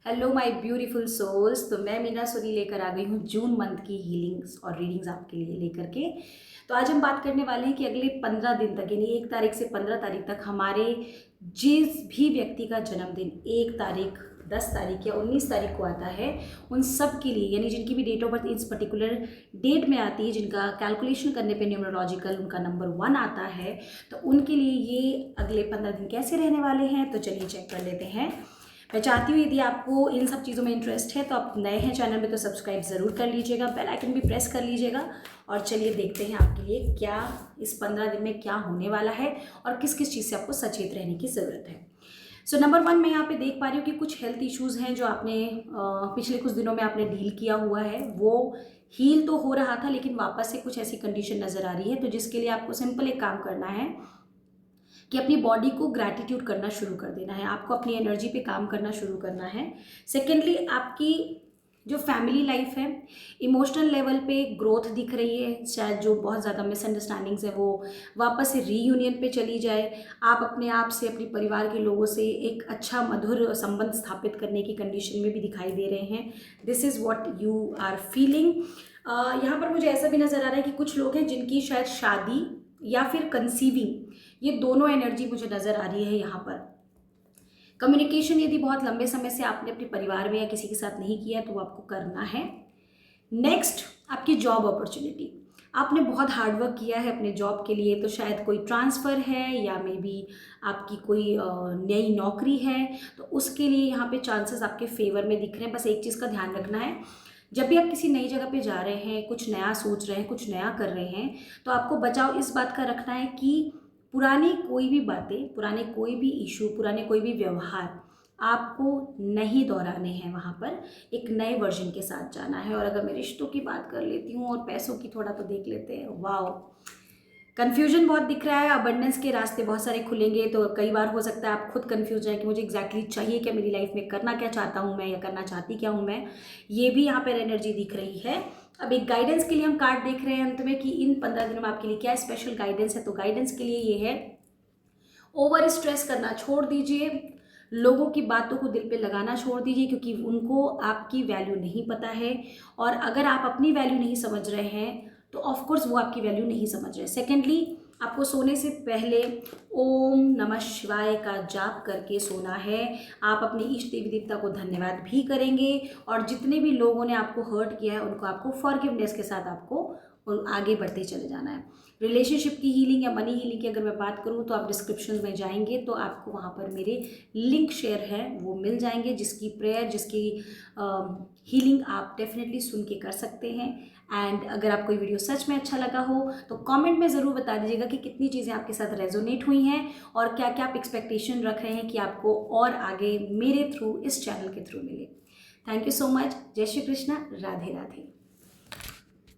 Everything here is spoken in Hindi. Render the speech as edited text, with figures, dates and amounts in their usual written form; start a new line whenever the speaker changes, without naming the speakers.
Hello my beautiful souls. तो मैं मीना सोनी लेकर आ गई हूँ जून मंथ की हीलिंग्स और रीडिंग्स आपके लिए लेकर के। तो आज हम बात करने वाले हैं कि अगले 15 दिन तक यानी 1 तारीख से 15 तारीख तक हमारे जिस भी व्यक्ति का जन्मदिन 1 तारीख 10 तारीख या 19 तारीख को आता है उन सब के लिए, यानी जिनकी भी डेट ऑफ बर्थ इस पर्टिकुलर डेट में आती है, जिनका कैलकुलेशन करने पे न्यूमरोलॉजिकल उनका नंबर 1 आता है, तो उनके लिए ये अगले 15 दिन कैसे रहने वाले हैं। तो चलिए चेक कर लेते हैं। मैं चाहती हूँ यदि आपको इन सब चीज़ों में इंटरेस्ट है तो आप नए हैं चैनल में तो सब्सक्राइब ज़रूर कर लीजिएगा, बेल आइकन भी प्रेस कर लीजिएगा। और चलिए देखते हैं आपके लिए क्या इस 15 दिन में क्या होने वाला है और किस किस चीज़ से आपको सचेत रहने की ज़रूरत है। सो नंबर 1 मैं यहाँ पे देख पा रही हूँ कि कुछ हेल्थ इश्यूज़ हैं जो आपने पिछले कुछ दिनों में आपने डील किया हुआ है। वो हील तो हो रहा था लेकिन वापस से कुछ ऐसी कंडीशन नज़र आ रही है, तो जिसके लिए आपको सिंपल एक काम करना है कि अपनी बॉडी को ग्रैटिट्यूड करना शुरू कर देना है, आपको अपनी एनर्जी पे काम करना शुरू करना है। सेकेंडली, आपकी जो फैमिली लाइफ है, इमोशनल लेवल पे ग्रोथ दिख रही है। शायद जो बहुत ज़्यादा मिसअंडरस्टैंडिंग्स है वो वापस से रीयूनियन पे चली जाए। आप अपने आप से, अपने परिवार के लोगों से एक अच्छा मधुर संबंध स्थापित करने की कंडीशन में भी दिखाई दे रहे हैं। This is what you are feeling. यहाँ पर मुझे ऐसा भी नज़र आ रहा है कि कुछ लोग हैं जिनकी शायद शादी या फिर कंसीविंग, ये दोनों एनर्जी मुझे नज़र आ रही है यहाँ पर। कम्युनिकेशन यदि बहुत लंबे समय से आपने अपने परिवार में या किसी के साथ नहीं किया है तो वो आपको करना है। नेक्स्ट, आपकी जॉब अपॉर्चुनिटी। आपने बहुत हार्डवर्क किया है अपने जॉब के लिए, तो शायद कोई ट्रांसफ़र है या मे बी आपकी कोई नई नौकरी है, तो उसके लिए यहाँ पे चांसेस आपके फेवर में दिख रहे हैं। बस एक चीज़ का ध्यान रखना है, जब भी आप किसी नई जगह पे जा रहे हैं, कुछ नया सोच रहे हैं, कुछ नया कर रहे हैं, तो आपको बचाव इस बात का रखना है कि पुरानी कोई भी बातें, पुराने कोई भी इशू, पुराने कोई भी व्यवहार आपको नहीं दोहराने हैं। वहाँ पर एक नए वर्जन के साथ जाना है। और अगर मैं रिश्तों की बात कर लेती हूँ और पैसों की थोड़ा तो देख लेते हैं। वाओ, कन्फ्यूजन बहुत दिख रहा है। अबंडेंस के रास्ते बहुत सारे खुलेंगे, तो कई बार हो सकता है आप खुद कन्फ्यूज हैं कि मुझे एग्जैक्टली चाहिए क्या, मेरी लाइफ में करना क्या चाहता हूँ मैं या करना चाहती क्या हूँ मैं। ये भी यहाँ पर एनर्जी दिख रही है। अब एक गाइडेंस के लिए हम कार्ड देख रहे हैं अंत में कि इन 15 दिनों में आपके लिए क्या स्पेशल गाइडेंस है। तो गाइडेंस के लिए ये है, ओवर स्ट्रेस करना छोड़ दीजिए, लोगों की बातों को दिल पे लगाना छोड़ दीजिए, क्योंकि उनको आपकी वैल्यू नहीं पता है। और अगर आप अपनी वैल्यू नहीं समझ रहे हैं तो ऑफ कोर्स वो आपकी वैल्यू नहीं समझ रहे। सेकेंडली, आपको सोने से पहले ओम नमः शिवाय का जाप करके सोना है। आप अपने इष्ट देवी देवता को धन्यवाद भी करेंगे और जितने भी लोगों ने आपको हर्ट किया है उनको आपको फॉरगिवनेस के साथ आपको आगे बढ़ते चले जाना है। रिलेशनशिप की हीलिंग या मनी हीलिंग की अगर मैं बात करूं तो आप डिस्क्रिप्शन में जाएंगे तो आपको वहां पर मेरे लिंक शेयर है वो मिल जाएंगे, जिसकी प्रेयर, जिसकी हीलिंग आप डेफिनेटली सुन के कर सकते हैं। एंड अगर आपको ये वीडियो सच में अच्छा लगा हो तो कमेंट में ज़रूर बता दीजिएगा कि कितनी चीज़ें आपके साथ रेजोनेट हुई हैं और क्या क्या आप एक्सपेक्टेशन रख रहे हैं कि आपको और आगे मेरे थ्रू, इस चैनल के थ्रू मिले। Thank you so much. जय श्री कृष्णा, राधे राधे।